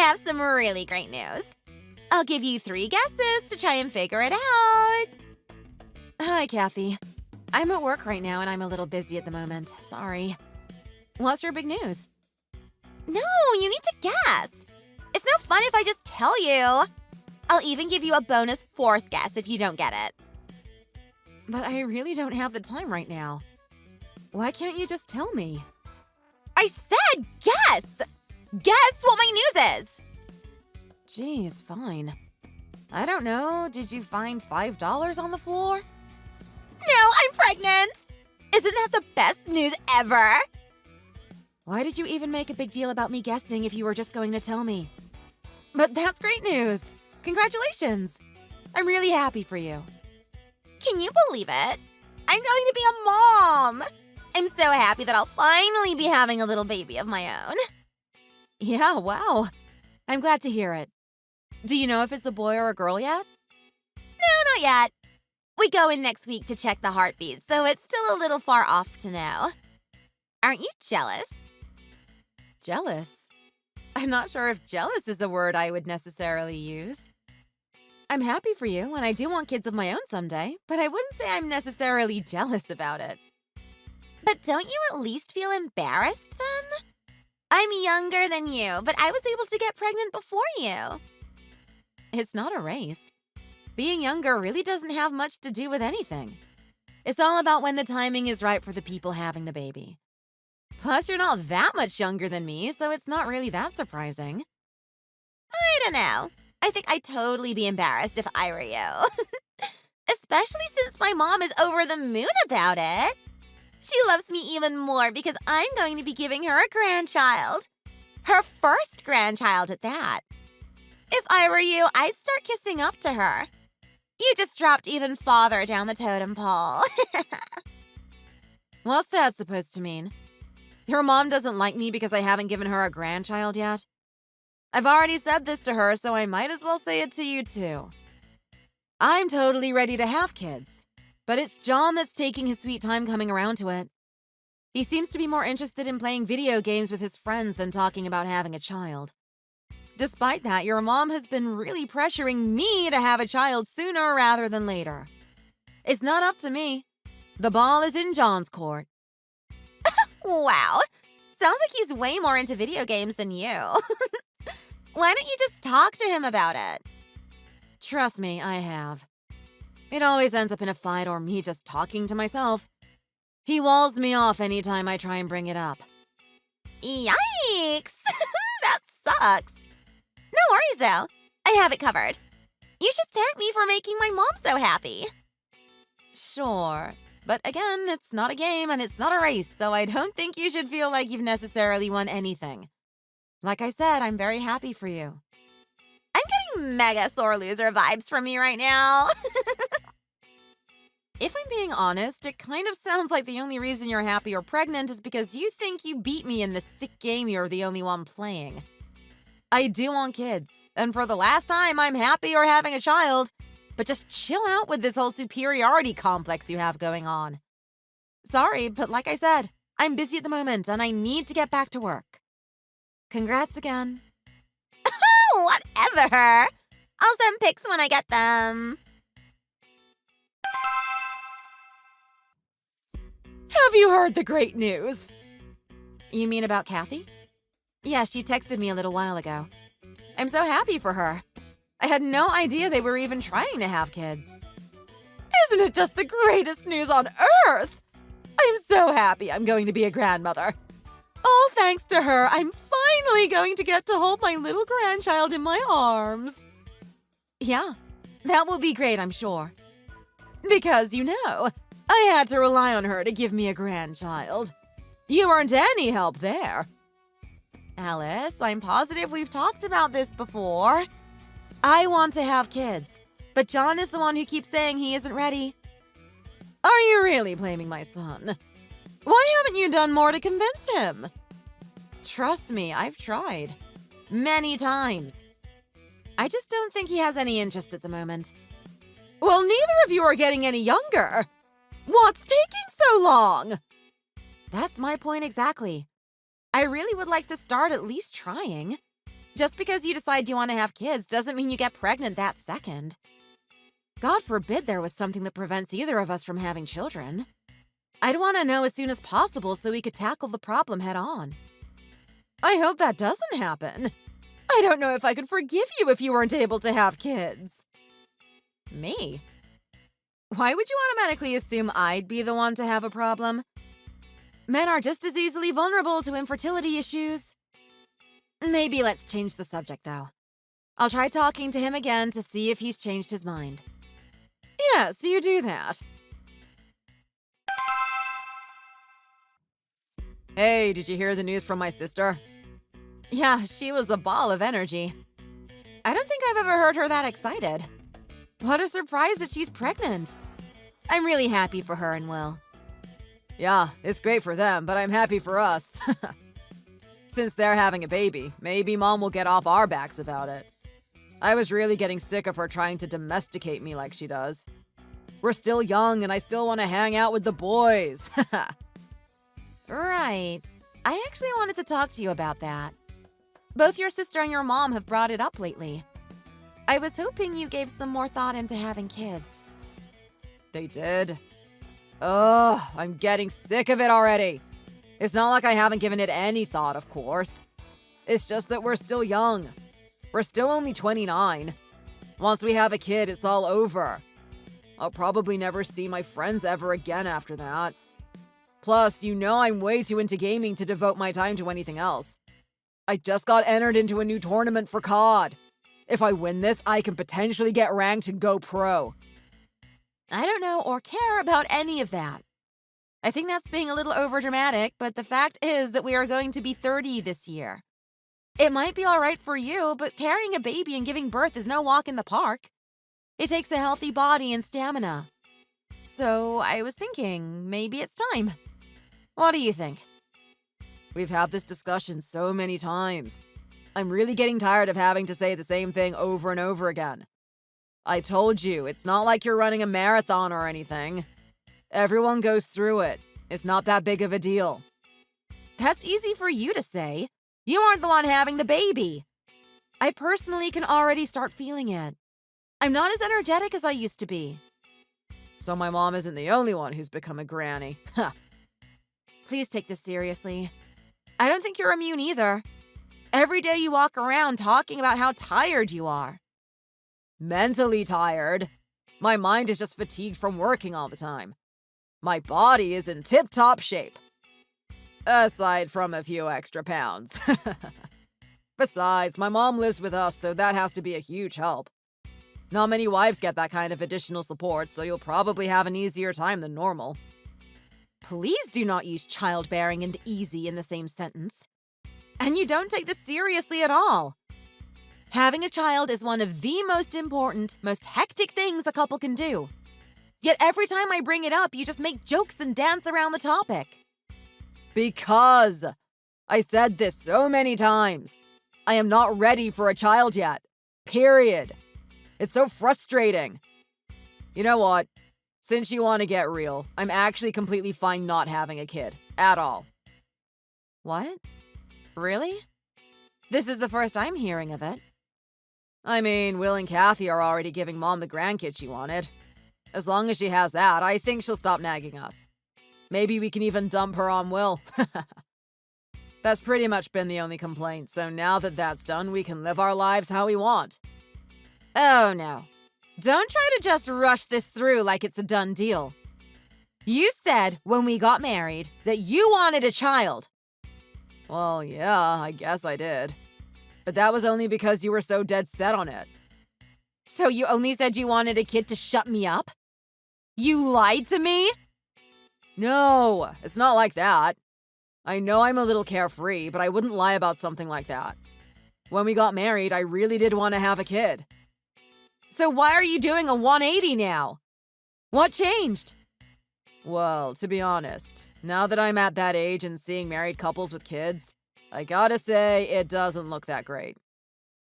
have some really great news. I'll give you 3 guesses to try and figure it out. Hi, Kathy. I'm at work right now and I'm a little busy at the moment. Sorry. What's your big news? No, you need to guess. It's no fun if I just tell you. I'll even give you a bonus 4th guess if you don't get it. But I really don't have the time right now. Why can't you just tell me? I said guess! Guess what my news is! Geez, fine. I don't know. Did you find $5 on the floor? No, I'm pregnant! Isn't that the best news ever? Why did you even make a big deal about me guessing if you were just going to tell me? But that's great news! Congratulations! I'm really happy for you. Can you believe it? I'm going to be a mom! I'm so happy that I'll finally be having a little baby of my own. Yeah, wow. I'm glad to hear it. Do you know if it's a boy or a girl yet? No, not yet. We go in next week to check the heartbeat, so it's still a little far off to know. Aren't you jealous? Jealous? I'm not sure if jealous is a word I would necessarily use. I'm happy for you, and I do want kids of my own someday, but I wouldn't say I'm necessarily jealous about it. But don't you at least feel embarrassed then? I'm younger than you, but I was able to get pregnant before you. It's not a race. Being younger really doesn't have much to do with anything. It's all about when the timing is right for the people having the baby. Plus, you're not that much younger than me, so it's not really that surprising. I don't know. I think I'd totally be embarrassed if I were you. Especially since my mom is over the moon about it. She loves me even more because I'm going to be giving her a grandchild. Her first grandchild at that. If I were you, I'd start kissing up to her. You just dropped even farther down the totem pole. What's that supposed to mean? Your mom doesn't like me because I haven't given her a grandchild yet? I've already said this to her, so I might as well say it to you too. I'm totally ready to have kids, but it's John that's taking his sweet time coming around to it. He seems to be more interested in playing video games with his friends than talking about having a child. Despite that, your mom has been really pressuring me to have a child sooner rather than later. It's not up to me. The ball is in John's court. Wow. Sounds like he's way more into video games than you. Why don't you just talk to him about it? Trust me, I have. It always ends up in a fight or me just talking to myself. He walls me off anytime I try and bring it up. Yikes! That sucks. No worries, though. I have it covered. You should thank me for making my mom so happy. Sure. But again, it's not a game and it's not a race, so I don't think you should feel like you've necessarily won anything. Like I said, I'm very happy for you. I'm getting mega sore loser vibes from you right now. If I'm being honest, it kind of sounds like the only reason you're happy or pregnant is because you think you beat me in this sick game you're the only one playing. I do want kids, and for the last time, I'm happy you're having a child, but just chill out with this whole superiority complex you have going on. Sorry, but like I said, I'm busy at the moment and I need to get back to work. Congrats again. Whatever. I'll send pics when I get them. Have you heard the great news? You mean about Kathy? Yeah, she texted me a little while ago. I'm so happy for her. I had no idea they were even trying to have kids. Isn't it just the greatest news on earth? I'm so happy I'm going to be a grandmother. All thanks to her, I'm finally going to get to hold my little grandchild in my arms. Yeah, that will be great, I'm sure. Because, you know, I had to rely on her to give me a grandchild. You weren't any help there. Alice, I'm positive we've talked about this before. I want to have kids, but John is the one who keeps saying he isn't ready. Are you really blaming my son? Why haven't you done more to convince him? Trust me, I've tried. Many times. I just don't think he has any interest at the moment. Well, neither of you are getting any younger. What's taking so long? That's my point exactly. I really would like to start at least trying. Just because you decide you want to have kids doesn't mean you get pregnant that second. God forbid there was something that prevents either of us from having children. I'd want to know as soon as possible so we could tackle the problem head on. I hope that doesn't happen. I don't know if I could forgive you if you weren't able to have kids. Me? Why would you automatically assume I'd be the one to have a problem? Men are just as easily vulnerable to infertility issues. Maybe let's change the subject, though. I'll try talking to him again to see if he's changed his mind. Yes, you do that. Hey, did you hear the news from my sister? Yeah, she was a ball of energy. I don't think I've ever heard her that excited. What a surprise that she's pregnant. I'm really happy for her and Will. Yeah, it's great for them, but I'm happy for us. Since they're having a baby, maybe Mom will get off our backs about it. I was really getting sick of her trying to domesticate me like she does. We're still young and I still want to hang out with the boys. Right. I actually wanted to talk to you about that. Both your sister and your mom have brought it up lately. I was hoping you gave some more thought into having kids. They did? Ugh, I'm getting sick of it already. It's not like I haven't given it any thought, of course. It's just that we're still young. We're still only 29. Once we have a kid, it's all over. I'll probably never see my friends ever again after that. Plus, you know I'm way too into gaming to devote my time to anything else. I just got entered into a new tournament for COD. If I win this, I can potentially get ranked and go pro. I don't know or care about any of that. I think that's being a little overdramatic, but the fact is that we are going to be 30 this year. It might be all right for you, but carrying a baby and giving birth is no walk in the park. It takes a healthy body and stamina. So I was thinking, maybe it's time. What do you think? We've had this discussion so many times. I'm really getting tired of having to say the same thing over and over again. I told you, it's not like you're running a marathon or anything. Everyone goes through it. It's not that big of a deal. That's easy for you to say. You aren't the one having the baby. I personally can already start feeling it. I'm not as energetic as I used to be. So my mom isn't the only one who's become a granny. Huh. Please take this seriously. I don't think you're immune either. Every day you walk around talking about how tired you are. Mentally tired. My mind is just fatigued from working all the time. My body is in tip-top shape. Aside from a few extra pounds. Besides, my mom lives with us, so that has to be a huge help. Not many wives get that kind of additional support, so you'll probably have an easier time than normal. Please do not use childbearing and easy in the same sentence. And you don't take this seriously at all. Having a child is one of the most important, most hectic things a couple can do. Yet every time I bring it up, you just make jokes and dance around the topic. Because I said this so many times. I am not ready for a child yet. Period. It's so frustrating. You know what? Since you want to get real, I'm actually completely fine not having a kid. At all. What? Really? This is the first I'm hearing of it. I mean, Will and Kathy are already giving Mom the grandkid she wanted. As long as she has that, I think she'll stop nagging us. Maybe we can even dump her on Will. That's pretty much been the only complaint, so now that that's done, we can live our lives how we want. Oh no. Don't try to just rush this through like it's a done deal. You said when we got married that you wanted a child. Well, yeah, I guess I did. But that was only because you were so dead set on it. So you only said you wanted a kid to shut me up? You lied to me? No, it's not like that. I know I'm a little carefree, but I wouldn't lie about something like that. When we got married, I really did want to have a kid. So why are you doing a 180 now? What changed? Well, to be honest, now that I'm at that age and seeing married couples with kids, I gotta say, it doesn't look that great.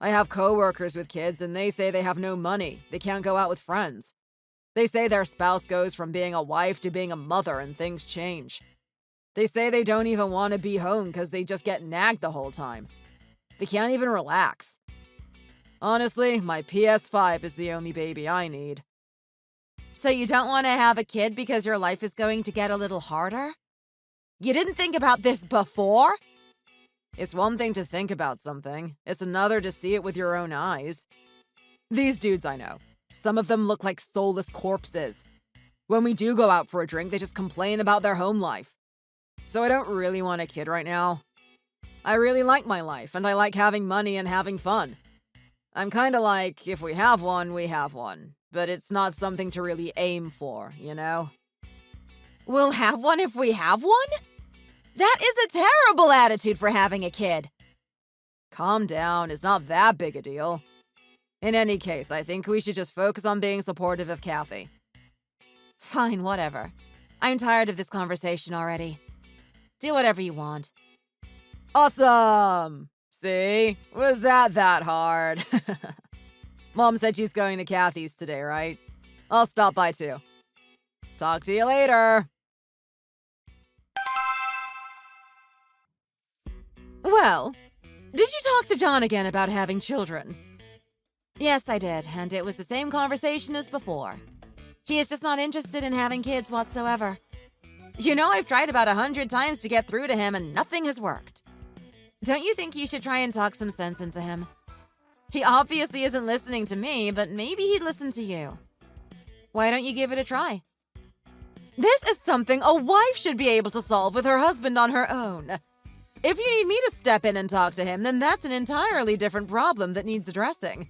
I have coworkers with kids and they say they have no money, they can't go out with friends. They say their spouse goes from being a wife to being a mother and things change. They say they don't even want to be home because they just get nagged the whole time. They can't even relax. Honestly, my PS5 is the only baby I need. So you don't want to have a kid because your life is going to get a little harder? You didn't think about this before? It's one thing to think about something. It's another to see it with your own eyes. These dudes I know, some of them look like soulless corpses. When we do go out for a drink, they just complain about their home life. So I don't really want a kid right now. I really like my life, and I like having money and having fun. I'm kinda like, if we have one, we have one. But it's not something to really aim for, you know? We'll have one if we have one? That is a terrible attitude for having a kid. Calm down, it's not that big a deal. In any case, I think we should just focus on being supportive of Kathy. Fine, whatever. I'm tired of this conversation already. Do whatever you want. Awesome! See? Was that hard? Mom said she's going to Kathy's today, right? I'll stop by too. Talk to you later. Well, did you talk to John again about having children? Yes, I did, and it was the same conversation as before. He is just not interested in having kids whatsoever. You know, I've tried about 100 times to get through to him and nothing has worked. Don't you think you should try and talk some sense into him? He obviously isn't listening to me, but maybe he'd listen to you. Why don't you give it a try? This is something a wife should be able to solve with her husband on her own. If you need me to step in and talk to him, then that's an entirely different problem that needs addressing.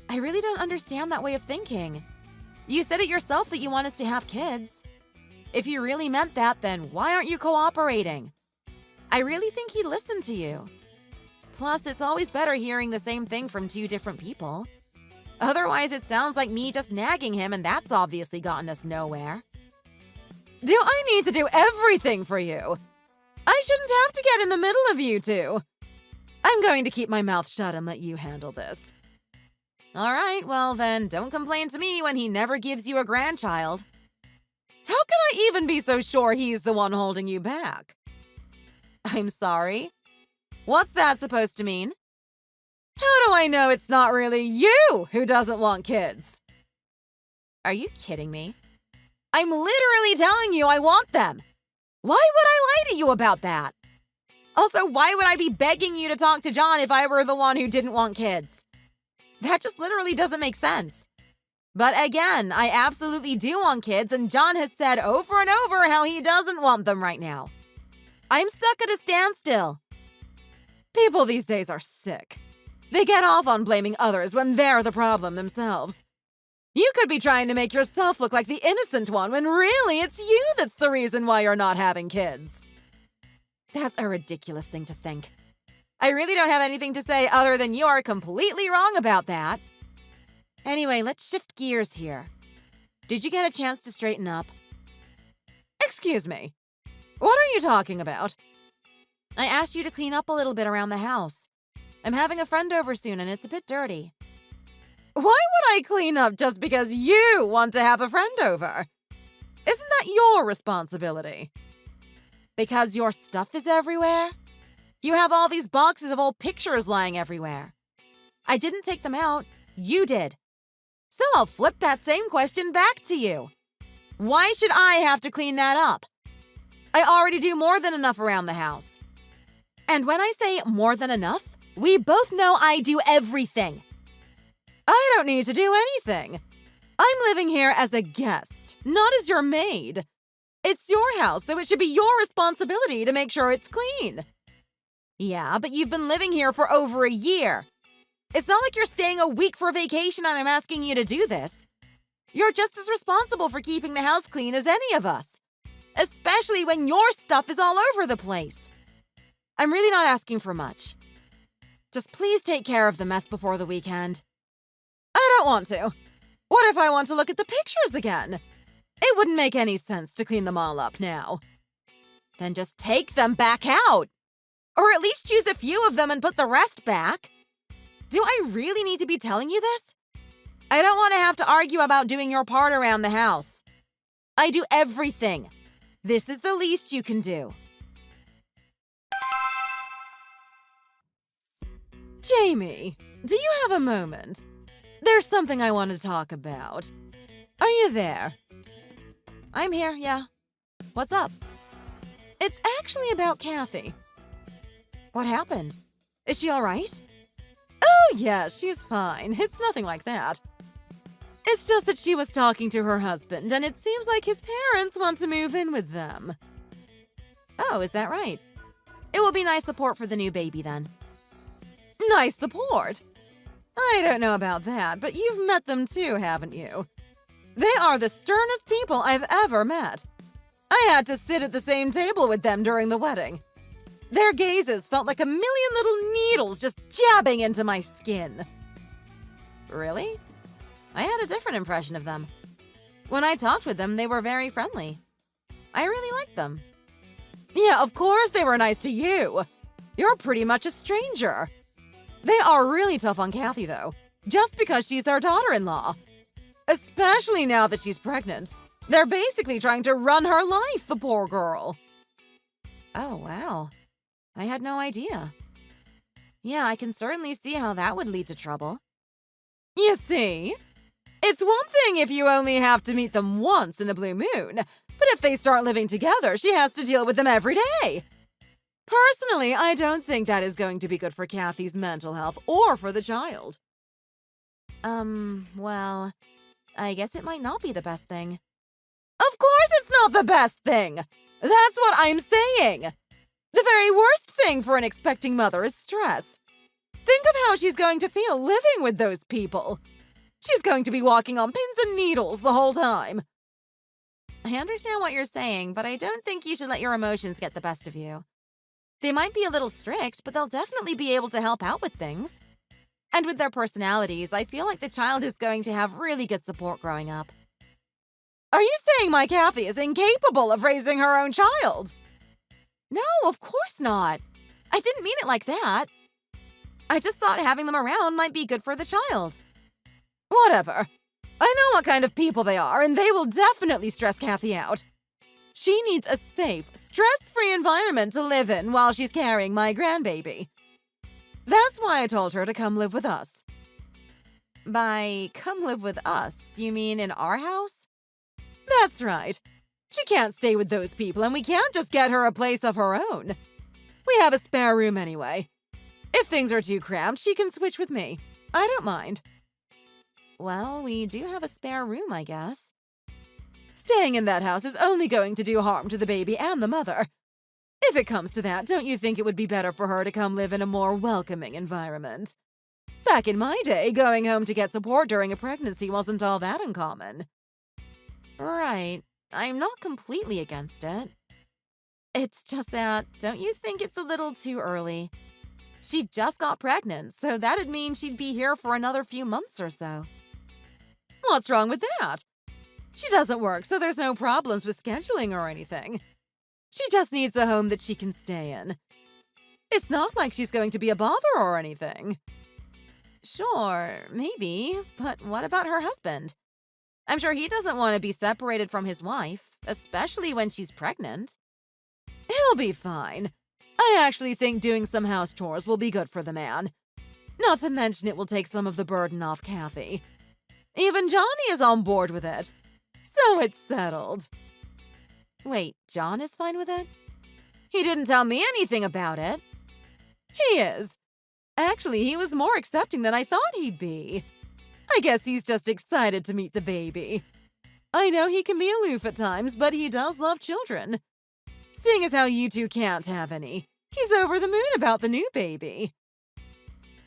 I really don't understand that way of thinking. You said it yourself that you want us to have kids. If you really meant that, then why aren't you cooperating? I really think he'd listen to you. Plus, it's always better hearing the same thing from two different people. Otherwise, it sounds like me just nagging him, and that's obviously gotten us nowhere. Do I need to do everything for you? I shouldn't have to get in the middle of you two. I'm going to keep my mouth shut and let you handle this. All right, well then, don't complain to me when he never gives you a grandchild. How can I even be so sure he's the one holding you back? I'm sorry? What's that supposed to mean? How do I know it's not really you who doesn't want kids? Are you kidding me? I'm literally telling you I want them. Why would I lie to you about that? Also, why would I be begging you to talk to John if I were the one who didn't want kids? That just literally doesn't make sense. But again, I absolutely do want kids, and John has said over and over how he doesn't want them right now. I'm stuck at a standstill. People these days are sick. They get off on blaming others when they're the problem themselves. You could be trying to make yourself look like the innocent one when really it's you that's the reason why you're not having kids. That's a ridiculous thing to think. I really don't have anything to say other than you are completely wrong about that. Anyway, let's shift gears here. Did you get a chance to straighten up? Excuse me. What are you talking about? I asked you to clean up a little bit around the house. I'm having a friend over soon and it's a bit dirty. Why would I clean up just because you want to have a friend over? Isn't that your responsibility? Because your stuff is everywhere? You have all these boxes of old pictures lying everywhere. I didn't take them out. You did. So I'll flip that same question back to you. Why should I have to clean that up? I already do more than enough around the house. And when I say more than enough, we both know I do everything. I don't need to do anything. I'm living here as a guest, not as your maid. It's your house, so it should be your responsibility to make sure it's clean. Yeah, but you've been living here for over a year. It's not like you're staying a week for vacation and I'm asking you to do this. You're just as responsible for keeping the house clean as any of us, especially when your stuff is all over the place. I'm really not asking for much. Just please take care of the mess before the weekend. I don't want to. What if I want to look at the pictures again? It wouldn't make any sense to clean them all up now. Then just take them back out. Or at least choose a few of them and put the rest back. Do I really need to be telling you this? I don't want to have to argue about doing your part around the house. I do everything. This is the least you can do. Jamie, do you have a moment? There's something I want to talk about. Are you there? I'm here, yeah. What's up? It's actually about Kathy. What happened? Is she all right? Oh, yeah, she's fine. It's nothing like that. It's just that she was talking to her husband, and it seems like his parents want to move in with them. Oh, is that right? It will be nice support for the new baby, then. Nice support? I don't know about that, but you've met them too, haven't you? They are the sternest people I've ever met. I had to sit at the same table with them during the wedding. Their gazes felt like a million little needles just jabbing into my skin. Really? I had a different impression of them. When I talked with them, they were very friendly. I really liked them. Yeah, of course they were nice to you. You're pretty much a stranger. They are really tough on Kathy, though, just because she's their daughter-in-law. Especially now that she's pregnant. They're basically trying to run her life, the poor girl. Oh, wow. I had no idea. Yeah, I can certainly see how that would lead to trouble. You see? It's one thing if you only have to meet them once in a blue moon, but if they start living together, she has to deal with them every day. Personally, I don't think that is going to be good for Kathy's mental health or for the child. Well, I guess it might not be the best thing. Of course it's not the best thing! That's what I'm saying! The very worst thing for an expecting mother is stress. Think of how she's going to feel living with those people. She's going to be walking on pins and needles the whole time. I understand what you're saying, but I don't think you should let your emotions get the best of you. They might be a little strict, but they'll definitely be able to help out with things. And with their personalities, I feel like the child is going to have really good support growing up. Are you saying my Kathy is incapable of raising her own child? No, of course not. I didn't mean it like that. I just thought having them around might be good for the child. Whatever. I know what kind of people they are, and they will definitely stress Kathy out. She needs a safe, stress-free environment to live in while she's carrying my grandbaby. That's why I told her to come live with us. By come live with us, you mean in our house? That's right. She can't stay with those people, and we can't just get her a place of her own. We have a spare room anyway. If things are too cramped, she can switch with me. I don't mind. Well, we do have a spare room, I guess. Staying in that house is only going to do harm to the baby and the mother. If it comes to that, don't you think it would be better for her to come live in a more welcoming environment? Back in my day, going home to get support during a pregnancy wasn't all that uncommon. Right. I'm not completely against it. It's just that, don't you think it's a little too early? She just got pregnant, so that'd mean she'd be here for another few months or so. What's wrong with that? She doesn't work, so there's no problems with scheduling or anything. She just needs a home that she can stay in. It's not like she's going to be a bother or anything. Sure, maybe, but what about her husband? I'm sure he doesn't want to be separated from his wife, especially when she's pregnant. He'll be fine. I actually think doing some house chores will be good for the man. Not to mention it will take some of the burden off Kathy. Even Johnny is on board with it. So it's settled. Wait, John is fine with it? He didn't tell me anything about it. He is. Actually, he was more accepting than I thought he'd be. I guess he's just excited to meet the baby. I know he can be aloof at times, but he does love children. Seeing as how you two can't have any, he's over the moon about the new baby.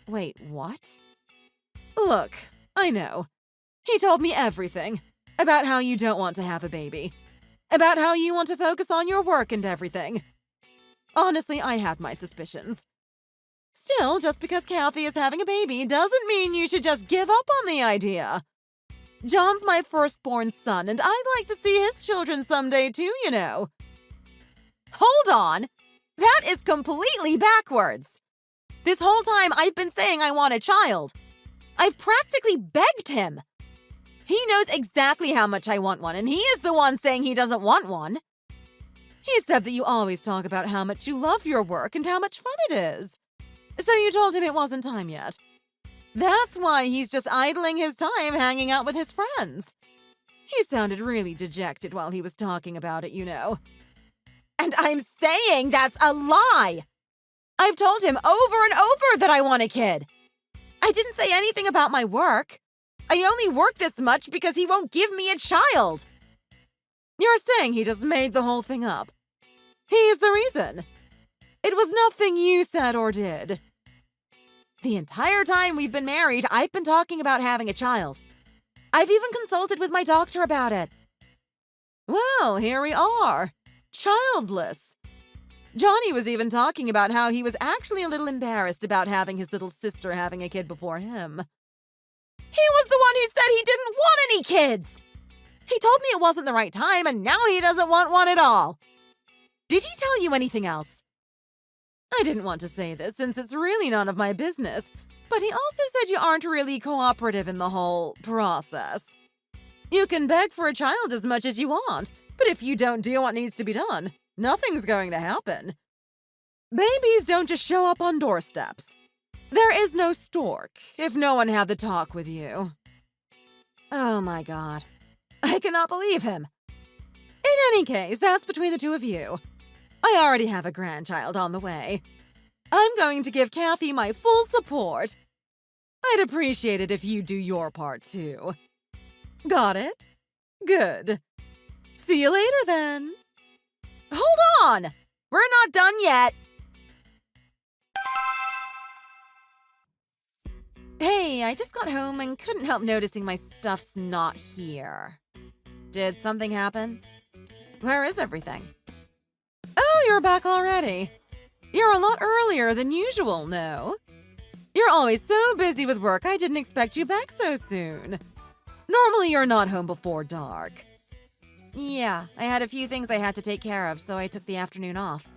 Wait, what? Look, I know. He told me everything. About how you don't want to have a baby. About how you want to focus on your work and everything. Honestly, I had my suspicions. Still, just because Kathy is having a baby doesn't mean you should just give up on the idea. John's my firstborn son, and I'd like to see his children someday too, you know. Hold on! That is completely backwards! This whole time I've been saying I want a child. I've practically begged him. He knows exactly how much I want one, and he is the one saying he doesn't want one. He said that you always talk about how much you love your work and how much fun it is. So you told him it wasn't time yet. That's why he's just idling his time hanging out with his friends. He sounded really dejected while he was talking about it, you know. And I'm saying that's a lie! I've told him over and over that I want a kid. I didn't say anything about my work. I only work this much because he won't give me a child. You're saying he just made the whole thing up. He's the reason. It was nothing you said or did. The entire time we've been married, I've been talking about having a child. I've even consulted with my doctor about it. Well, here we are. Childless. Johnny was even talking about how he was actually a little embarrassed about having his little sister having a kid before him. He was the one who said he didn't want any kids! He told me it wasn't the right time, and now he doesn't want one at all. Did he tell you anything else? I didn't want to say this since it's really none of my business, but he also said you aren't really cooperative in the whole process. You can beg for a child as much as you want, but if you don't do what needs to be done, nothing's going to happen. Babies don't just show up on doorsteps. There is no stork if no one had the talk with you. Oh my God. I cannot believe him. In any case, that's between the two of you. I already have a grandchild on the way. I'm going to give Kathy my full support. I'd appreciate it if you do your part too. Got it? Good. See you later then. Hold on! We're not done yet. Hey, I just got home and couldn't help noticing my stuff's not here. Did something happen? Where is everything? Oh, you're back already. You're a lot earlier than usual, no? You're always so busy with work, I didn't expect you back so soon. Normally, you're not home before dark. Yeah, I had a few things I had to take care of, so I took the afternoon off.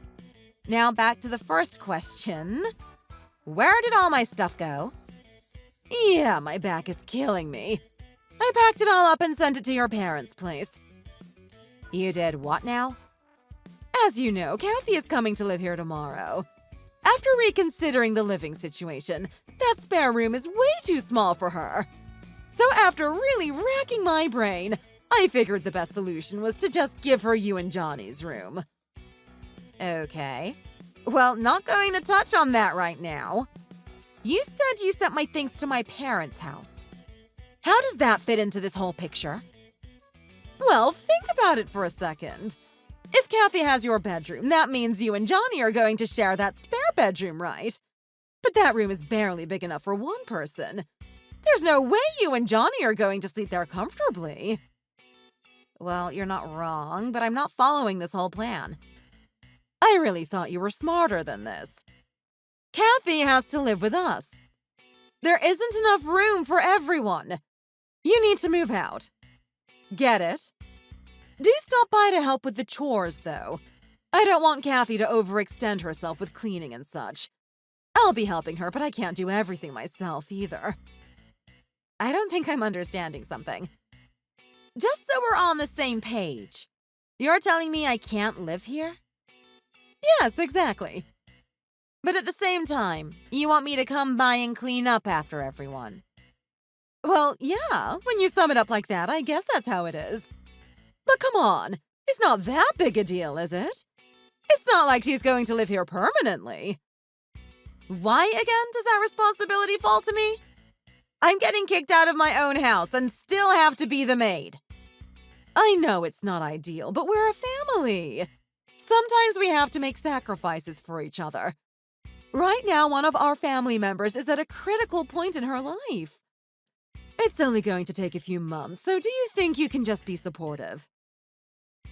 Now back to the first question. Where did all my stuff go? Yeah, my back is killing me. I packed it all up and sent it to your parents' place. You did what now? As you know, Kathy is coming to live here tomorrow. After reconsidering the living situation, that spare room is way too small for her. So after really racking my brain, I figured the best solution was to just give her you and Johnny's room. Okay. Well, not going to touch on that right now. You said you sent my things to my parents' house. How does that fit into this whole picture? Well, think about it for a second. If Kathy has your bedroom, that means you and Johnny are going to share that spare bedroom, right? But that room is barely big enough for one person. There's no way you and Johnny are going to sleep there comfortably. Well, you're not wrong, but I'm not following this whole plan. I really thought you were smarter than this. Kathy has to live with us. There isn't enough room for everyone. You need to move out. Get it? Do stop by to help with the chores, though. I don't want Kathy to overextend herself with cleaning and such. I'll be helping her, but I can't do everything myself either. I don't think I'm understanding something. Just so we're on the same page, you're telling me I can't live here? Yes, exactly. But at the same time, you want me to come by and clean up after everyone. Well, yeah, when you sum it up like that, I guess that's how it is. But come on, it's not that big a deal, is it? It's not like she's going to live here permanently. Why again does that responsibility fall to me? I'm getting kicked out of my own house and still have to be the maid. I know it's not ideal, but we're a family. Sometimes we have to make sacrifices for each other. Right now, one of our family members is at a critical point in her life. It's only going to take a few months, so do you think you can just be supportive?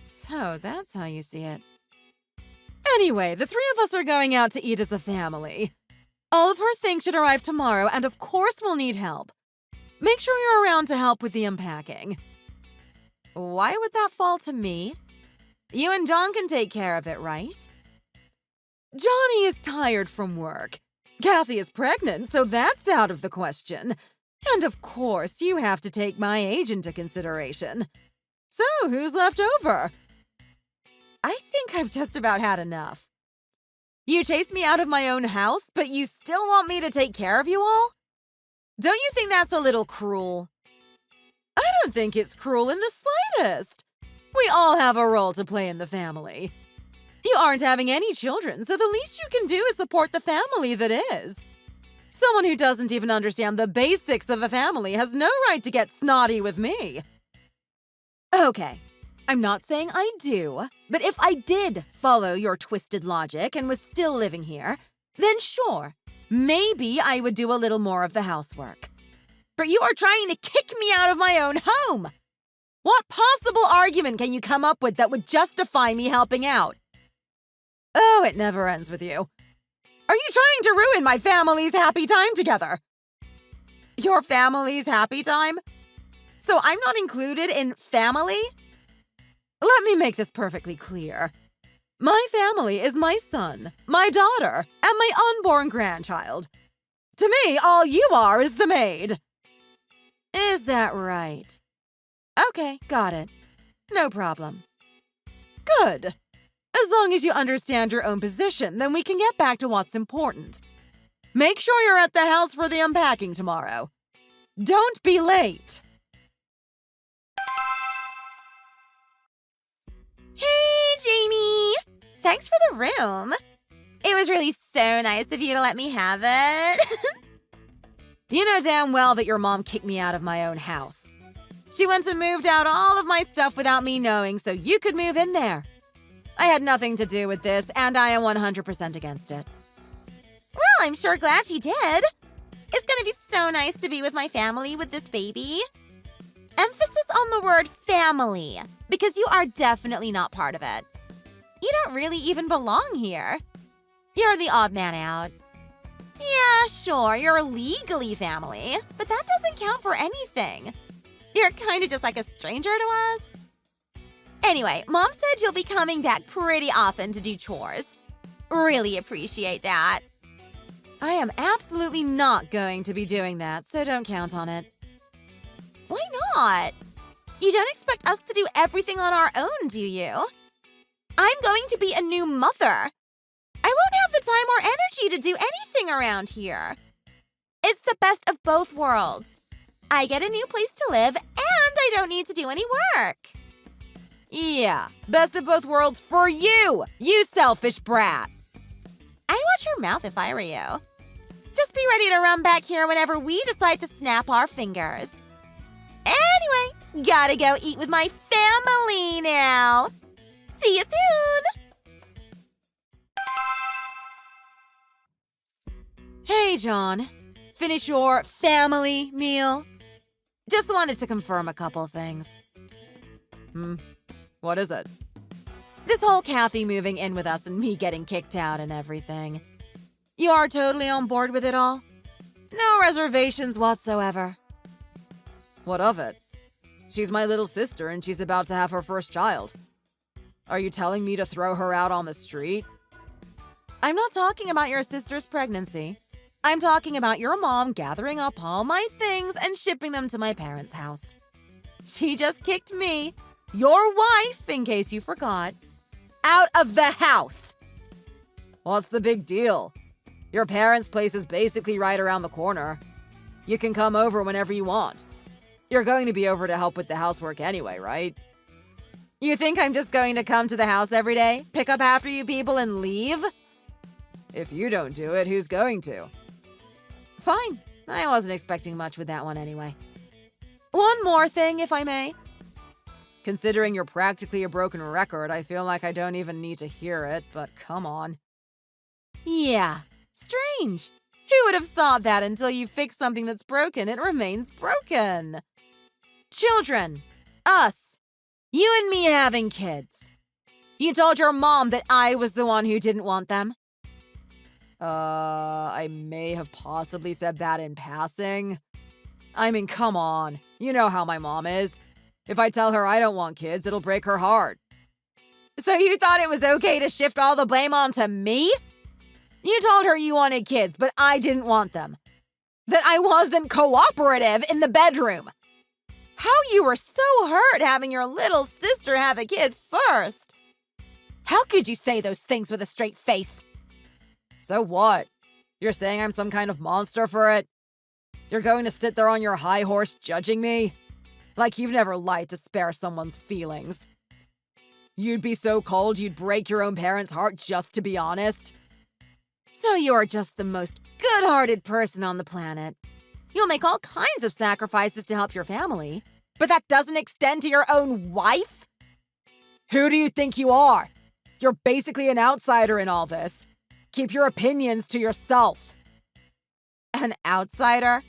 So that's how you see it. Anyway, the three of us are going out to eat as a family. All of her things should arrive tomorrow, and of course we'll need help. Make sure you're around to help with the unpacking. Why would that fall to me? You and John can take care of it, right? Johnny is tired from work. Kathy is pregnant, so that's out of the question. And of course, you have to take my age into consideration. So, who's left over? I think I've just about had enough. You chased me out of my own house, but you still want me to take care of you all? Don't you think that's a little cruel? I don't think it's cruel in the slightest. We all have a role to play in the family. You aren't having any children, so the least you can do is support the family that is. Someone who doesn't even understand the basics of a family has no right to get snotty with me. Okay, I'm not saying I do, but if I did follow your twisted logic and was still living here, then sure, maybe I would do a little more of the housework. But you are trying to kick me out of my own home! What possible argument can you come up with that would justify me helping out? Oh, it never ends with you. Are you trying to ruin my family's happy time together? Your family's happy time? So I'm not included in family? Let me make this perfectly clear. My family is my son, my daughter, and my unborn grandchild. To me, all you are is the maid. Is that right? Okay, got it. No problem. Good. As long as you understand your own position, then we can get back to what's important. Make sure you're at the house for the unpacking tomorrow. Don't be late. Hey, Jamie! Thanks for the room. It was really so nice of you to let me have it. You know damn well that your mom kicked me out of my own house. She went and moved out all of my stuff without me knowing so you could move in there. I had nothing to do with this, and I am 100% against it. Well, I'm sure glad she did. It's gonna be so nice to be with my family with this baby. Emphasis on the word family, because you are definitely not part of it. You don't really even belong here. You're the odd man out. Yeah, sure, you're legally family, but that doesn't count for anything. You're kind of just like a stranger to us. Anyway, Mom said you'll be coming back pretty often to do chores. Really appreciate that. I am absolutely not going to be doing that, so don't count on it. Why not? You don't expect us to do everything on our own, do you? I'm going to be a new mother. I won't have the time or energy to do anything around here. It's the best of both worlds. I get a new place to live, and I don't need to do any work. Yeah, best of both worlds for you, you selfish brat. I'd watch your mouth if I were you. Just be ready to run back here whenever we decide to snap our fingers. Anyway, gotta go eat with my family now. See you soon! Hey, John. Finish your family meal? Just wanted to confirm a couple things. What is it? This whole Kathy moving in with us and me getting kicked out and everything. You are totally on board with it all? No reservations whatsoever. What of it? She's my little sister and she's about to have her first child. Are you telling me to throw her out on the street? I'm not talking about your sister's pregnancy. I'm talking about your mom gathering up all my things and shipping them to my parents' house. She just kicked me, your wife, in case you forgot, out of the house. What's the big deal? Your parents' place is basically right around the corner. You can come over whenever you want. You're going to be over to help with the housework anyway, right? You think I'm just going to come to the house every day, pick up after you people, and leave? If you don't do it, who's going to? Fine. I wasn't expecting much with that one anyway. One more thing, if I may. Considering you're practically a broken record, I feel like I don't even need to hear it, but come on. Yeah, strange. Who would have thought that until you fix something that's broken, it remains broken? Children. Us. You and me having kids. You told your mom that I was the one who didn't want them? I may have possibly said that in passing. I mean, come on. You know how my mom is. If I tell her I don't want kids, it'll break her heart. So you thought it was okay to shift all the blame onto me? You told her you wanted kids, but I didn't want them. That I wasn't cooperative in the bedroom. How you were so hurt having your little sister have a kid first. How could you say those things with a straight face? So what? You're saying I'm some kind of monster for it? You're going to sit there on your high horse judging me? Like you've never lied to spare someone's feelings. You'd be so cold you'd break your own parents' heart just to be honest? So you're just the most good-hearted person on the planet. You'll make all kinds of sacrifices to help your family, but that doesn't extend to your own wife? Who do you think you are? You're basically an outsider in all this. Keep your opinions to yourself. An outsider?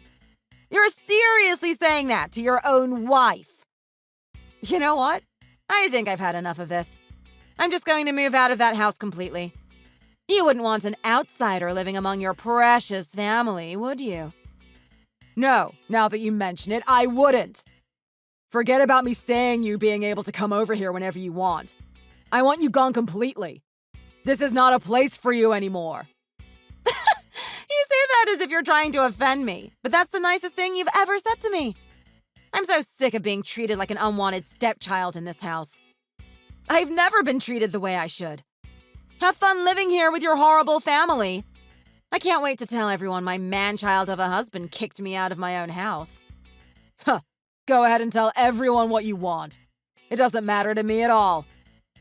You're seriously saying that to your own wife? You know what? I think I've had enough of this. I'm just going to move out of that house completely. You wouldn't want an outsider living among your precious family, would you? No, now that you mention it, I wouldn't. Forget about me saying you being able to come over here whenever you want. I want you gone completely. This is not a place for you anymore. You say that as if you're trying to offend me, but that's the nicest thing you've ever said to me. I'm so sick of being treated like an unwanted stepchild in this house. I've never been treated the way I should. Have fun living here with your horrible family. I can't wait to tell everyone my man-child of a husband kicked me out of my own house. Huh. Go ahead and tell everyone what you want. It doesn't matter to me at all.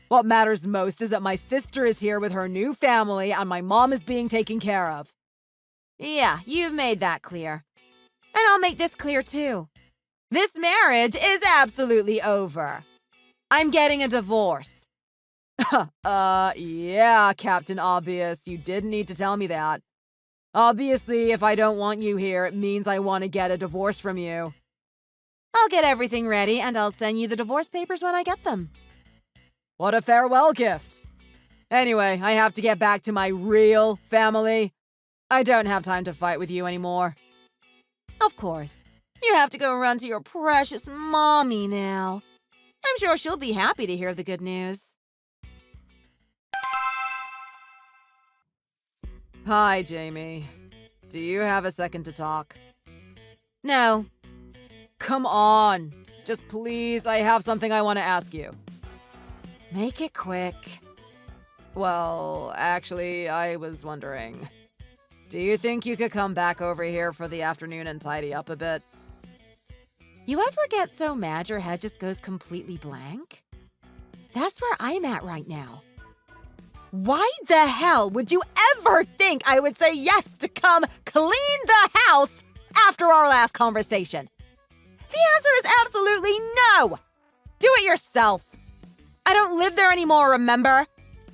What matters most is that my sister is here with her new family and my mom is being taken care of. Yeah, you've made that clear. And I'll make this clear too. This marriage is absolutely over. I'm getting a divorce. Yeah, Captain Obvious, you didn't need to tell me that. Obviously, if I don't want you here, it means I want to get a divorce from you. I'll get everything ready and I'll send you the divorce papers when I get them. What a farewell gift. Anyway, I have to get back to my real family. I don't have time to fight with you anymore. Of course. You have to go run to your precious mommy now. I'm sure she'll be happy to hear the good news. Hi, Jamie. Do you have a second to talk? No. Come on. Just please, I have something I want to ask you. Make it quick. Well, actually, I was wondering. Do you think you could come back over here for the afternoon and tidy up a bit? You ever get so mad your head just goes completely blank? That's where I'm at right now. Why the hell would you ever think I would say yes to come clean the house after our last conversation? The answer is absolutely no! Do it yourself. I don't live there anymore, remember?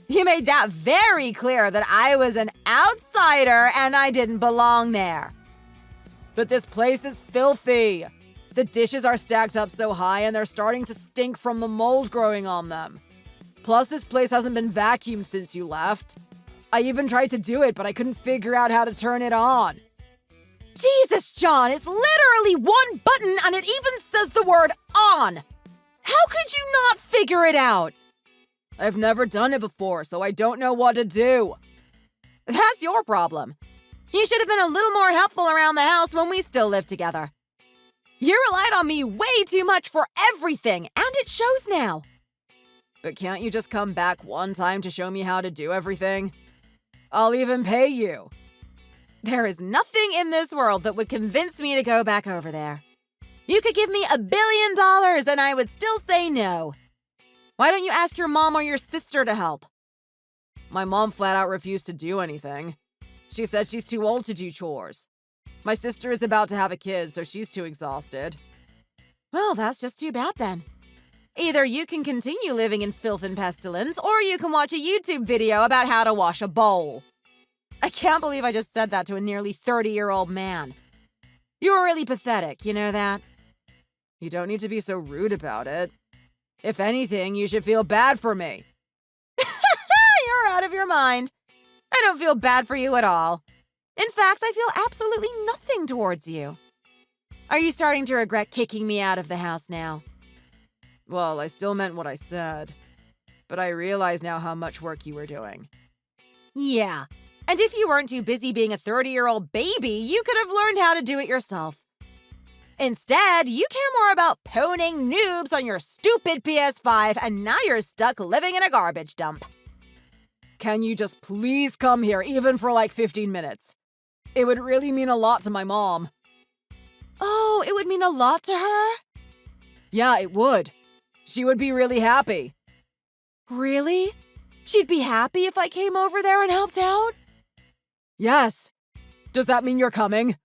You made that very clear that I was an outsider and I didn't belong there. But this place is filthy. The dishes are stacked up so high and they're starting to stink from the mold growing on them. Plus, this place hasn't been vacuumed since you left. I even tried to do it, but I couldn't figure out how to turn it on. Jesus, John, it's literally one button and it even says the word on. How could you not figure it out? I've never done it before, so I don't know what to do. That's your problem. You should have been a little more helpful around the house when we still lived together. You relied on me way too much for everything, and it shows now. But can't you just come back one time to show me how to do everything? I'll even pay you. There is nothing in this world that would convince me to go back over there. You could give me $1 billion and I would still say no. Why don't you ask your mom or your sister to help? My mom flat out refused to do anything. She said she's too old to do chores. My sister is about to have a kid, so she's too exhausted. Well, that's just too bad then. Either you can continue living in filth and pestilence, or you can watch a YouTube video about how to wash a bowl. I can't believe I just said that to a nearly 30-year-old man. You're really pathetic, you know that? You don't need to be so rude about it. If anything, you should feel bad for me. You're out of your mind. I don't feel bad for you at all. In fact, I feel absolutely nothing towards you. Are you starting to regret kicking me out of the house now? Well, I still meant what I said. But I realize now how much work you were doing. Yeah, and if you weren't too busy being a 30-year-old baby, you could have learned how to do it yourself. Instead, you care more about poning noobs on your stupid PS5, and now you're stuck living in a garbage dump. Can you just please come here, even for like 15 minutes? It would really mean a lot to my mom. Oh, it would mean a lot to her? Yeah, it would. She would be really happy. Really? She'd be happy if I came over there and helped out? Yes. Does that mean you're coming?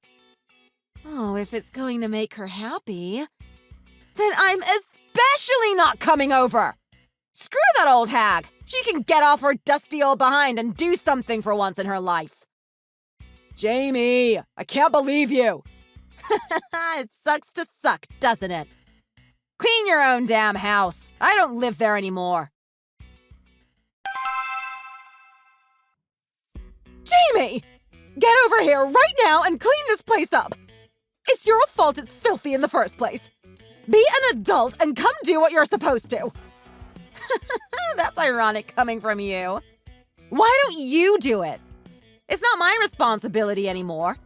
Oh, if it's going to make her happy, then I'm especially not coming over! Screw that old hag! She can get off her dusty old behind and do something for once in her life. Jamie, I can't believe you! It sucks to suck, doesn't it? Clean your own damn house. I don't live there anymore. Jamie! Get over here right now and clean this place up! It's your fault it's filthy in the first place. Be an adult and come do what you're supposed to. That's ironic coming from you. Why don't you do it? It's not my responsibility anymore.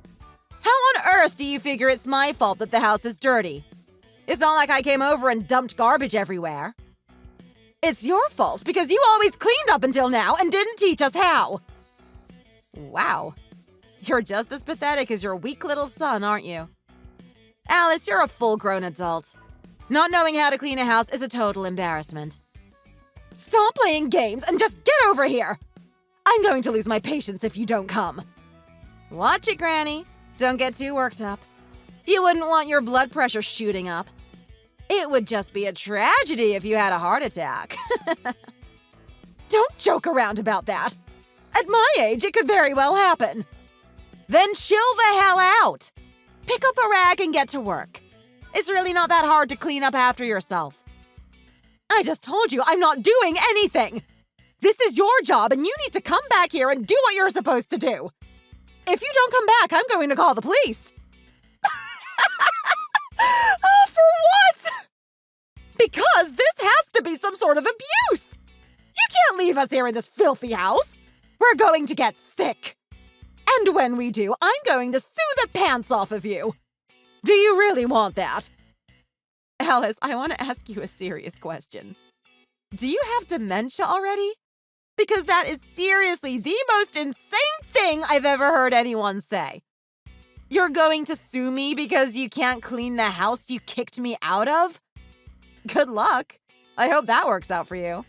How on earth do you figure it's my fault that the house is dirty? It's not like I came over and dumped garbage everywhere. It's your fault because you always cleaned up until now and didn't teach us how. Wow. You're just as pathetic as your weak little son, aren't you? Alice, you're a full-grown adult. Not knowing how to clean a house is a total embarrassment. Stop playing games and just get over here! I'm going to lose my patience if you don't come. Watch it, Granny. Don't get too worked up. You wouldn't want your blood pressure shooting up. It would just be a tragedy if you had a heart attack. Don't joke around about that. At my age, it could very well happen. Then chill the hell out. Pick up a rag and get to work. It's really not that hard to clean up after yourself. I just told you I'm not doing anything. This is your job and you need to come back here and do what you're supposed to do. If you don't come back, I'm going to call the police. Oh, for what? Because this has to be some sort of abuse. You can't leave us here in this filthy house. We're going to get sick. And when we do, I'm going to sue the pants off of you. Do you really want that? Alice, I want to ask you a serious question. Do you have dementia already? Because that is seriously the most insane thing I've ever heard anyone say. You're going to sue me because you can't clean the house you kicked me out of? Good luck. I hope that works out for you.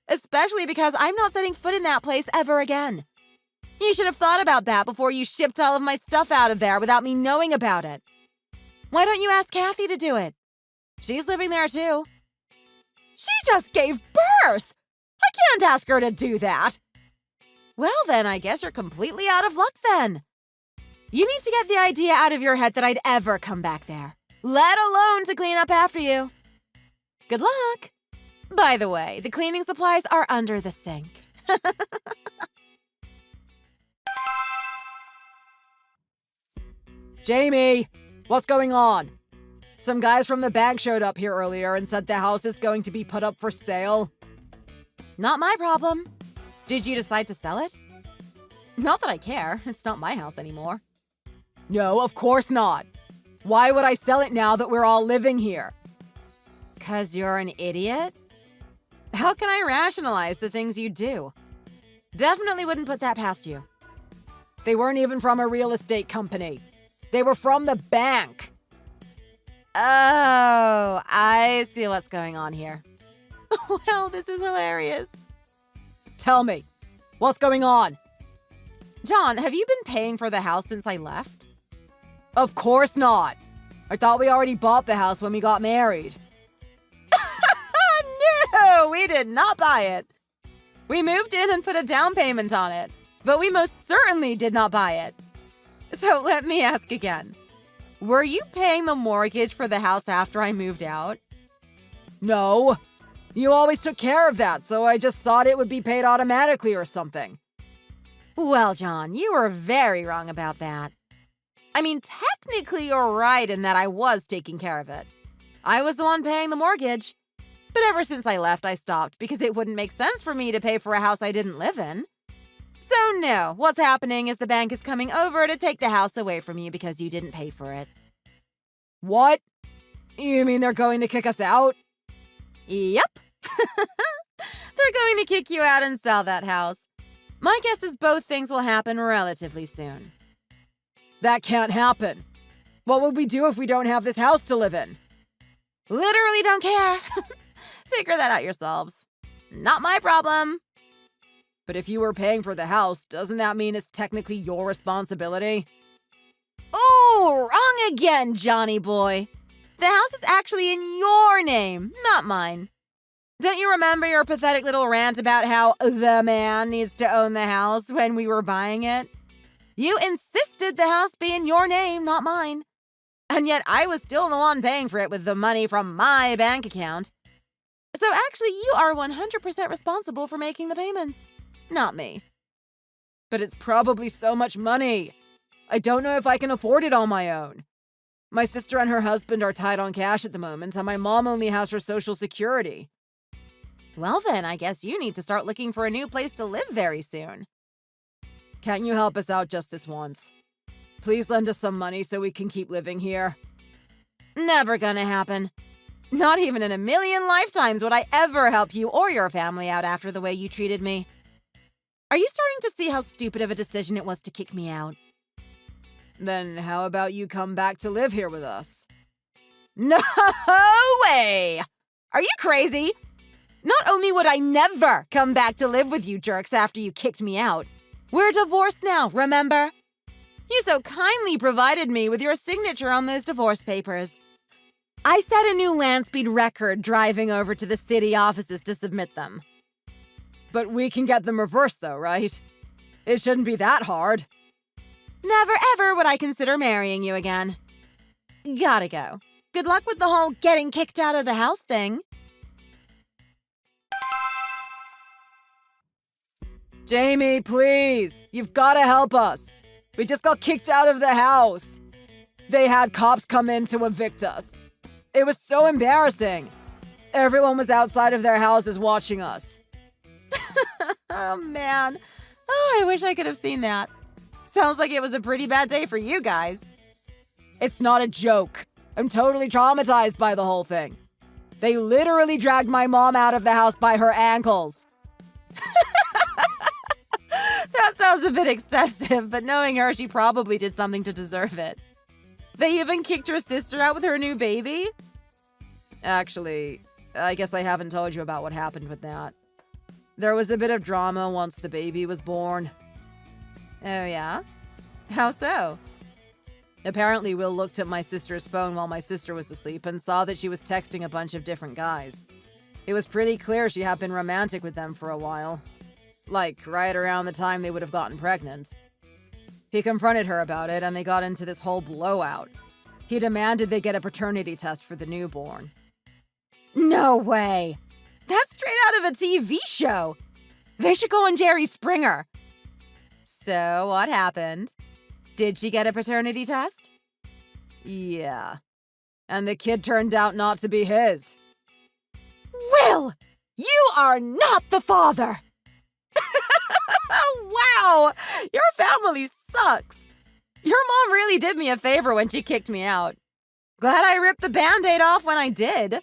Especially because I'm not setting foot in that place ever again. You should have thought about that before you shipped all of my stuff out of there without me knowing about it. Why don't you ask Kathy to do it? She's living there too. She just gave birth! I can't ask her to do that. Well then, I guess you're completely out of luck then. You need to get the idea out of your head that I'd ever come back there, let alone to clean up after you. Good luck. By the way, the cleaning supplies are under the sink. Jamie, what's going on? Some guys from the bank showed up here earlier and said the house is going to be put up for sale. Not my problem. Did you decide to sell it? Not that I care. It's not my house anymore. No, of course not. Why would I sell it now that we're all living here? 'Cause you're an idiot? How can I rationalize the things you do? Definitely wouldn't put that past you. They weren't even from a real estate company. They were from the bank. Oh, I see what's going on here. Well, this is hilarious. Tell me, what's going on? John, have you been paying for the house since I left? Of course not. I thought we already bought the house when we got married. No, we did not buy it. We moved in and put a down payment on it, but we most certainly did not buy it. So let me ask again. Were you paying the mortgage for the house after I moved out? No. You always took care of that, so I just thought it would be paid automatically or something. Well, John, you were very wrong about that. I mean, technically you're right in that I was taking care of it. I was the one paying the mortgage. But ever since I left, I stopped because it wouldn't make sense for me to pay for a house I didn't live in. So no, what's happening is the bank is coming over to take the house away from you because you didn't pay for it. What? You mean they're going to kick us out? Yep. They're going to kick you out and sell that house. My guess is both things will happen relatively soon. That can't happen. What would we do if we don't have this house to live in? Literally don't care. Figure that out yourselves. Not my problem. But if you were paying for the house, doesn't that mean it's technically your responsibility? Oh, wrong again, Johnny boy. The house is actually in your name, not mine. Don't you remember your pathetic little rant about how the man needs to own the house when we were buying it? You insisted the house be in your name, not mine. And yet I was still the one paying for it with the money from my bank account. So actually, you are 100% responsible for making the payments, not me. But it's probably so much money. I don't know if I can afford it on my own. My sister and her husband are tight on cash at the moment, and my mom only has her Social Security. Well then, I guess you need to start looking for a new place to live very soon. Can't you help us out just this once? Please lend us some money so we can keep living here. Never gonna happen. Not even in a million lifetimes would I ever help you or your family out after the way you treated me. Are you starting to see how stupid of a decision it was to kick me out? Then how about you come back to live here with us? No way! Are you crazy? Not only would I never come back to live with you jerks after you kicked me out, we're divorced now, remember? You so kindly provided me with your signature on those divorce papers. I set a new land speed record driving over to the city offices to submit them. But we can get them reversed though, right? It shouldn't be that hard. Never ever would I consider marrying you again. Gotta go. Good luck with the whole getting kicked out of the house thing. Jamie, please. You've gotta help us. We just got kicked out of the house. They had cops come in to evict us. It was so embarrassing. Everyone was outside of their houses watching us. Oh, man. Oh, I wish I could have seen that. Sounds like it was a pretty bad day for you guys. It's not a joke. I'm totally traumatized by the whole thing. They literally dragged my mom out of the house by her ankles. That sounds a bit excessive, but knowing her, she probably did something to deserve it. They even kicked her sister out with her new baby? Actually, I guess I haven't told you about what happened with that. There was a bit of drama once the baby was born. Oh yeah? How so? Apparently, Will looked at my sister's phone while my sister was asleep and saw that she was texting a bunch of different guys. It was pretty clear she had been romantic with them for a while. Like, right around the time they would have gotten pregnant. He confronted her about it, and they got into this whole blowout. He demanded they get a paternity test for the newborn. No way! That's straight out of a TV show! They should go on Jerry Springer! So, what happened? Did she get a paternity test? Yeah. And the kid turned out not to be his. Will! You are not the father! Wow! Your family sucks! Your mom really did me a favor when she kicked me out. Glad I ripped the Band-Aid off when I did.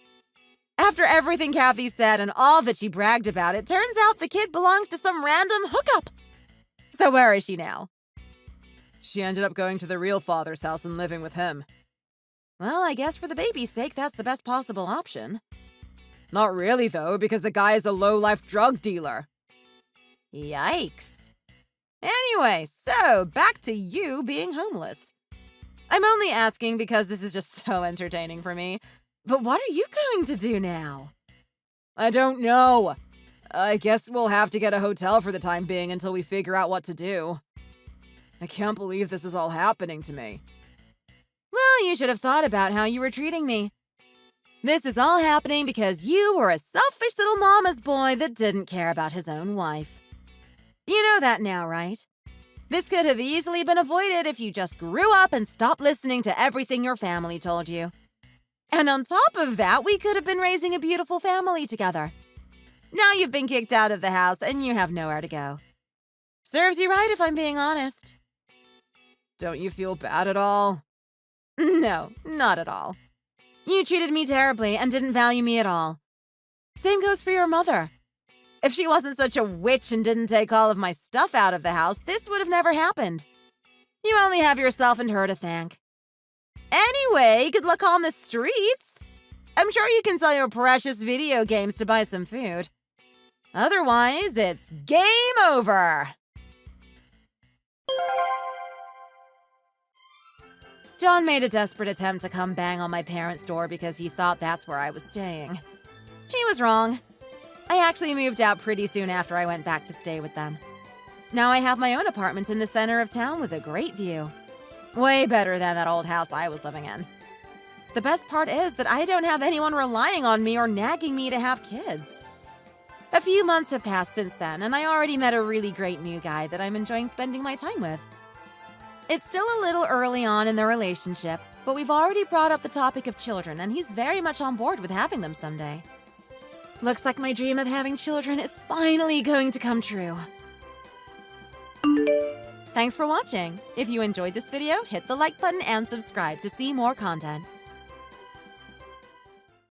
After everything Kathy said and all that she bragged about, it turns out the kid belongs to some random hookup. So where is she now? She ended up going to the real father's house and living with him. Well, I guess for the baby's sake, that's the best possible option. Not really, though, because the guy is a low-life drug dealer. Yikes. Anyway, so back to you being homeless. I'm only asking because this is just so entertaining for me. But what are you going to do now? I don't know. I guess we'll have to get a hotel for the time being until we figure out what to do. I can't believe this is all happening to me. Well, you should have thought about how you were treating me. This is all happening because you were a selfish little mama's boy that didn't care about his own wife. You know that now, right? This could have easily been avoided if you just grew up and stopped listening to everything your family told you. And on top of that, we could have been raising a beautiful family together. Now you've been kicked out of the house and you have nowhere to go. Serves you right if I'm being honest. Don't you feel bad at all? No, not at all. You treated me terribly and didn't value me at all. Same goes for your mother. If she wasn't such a witch and didn't take all of my stuff out of the house, this would have never happened. You only have yourself and her to thank. Anyway, good luck on the streets. I'm sure you can sell your precious video games to buy some food. Otherwise, it's game over. John made a desperate attempt to come bang on my parents' door because he thought that's where I was staying. He was wrong. I actually moved out pretty soon after I went back to stay with them. Now I have my own apartment in the center of town with a great view. Way better than that old house I was living in. The best part is that I don't have anyone relying on me or nagging me to have kids. A few months have passed since then, and I already met a really great new guy that I'm enjoying spending my time with. It's still a little early on in the relationship, but we've already brought up the topic of children, and he's very much on board with having them someday. Looks like my dream of having children is finally going to come true. Thanks for watching. If you enjoyed this video, hit the like button and subscribe to see more content.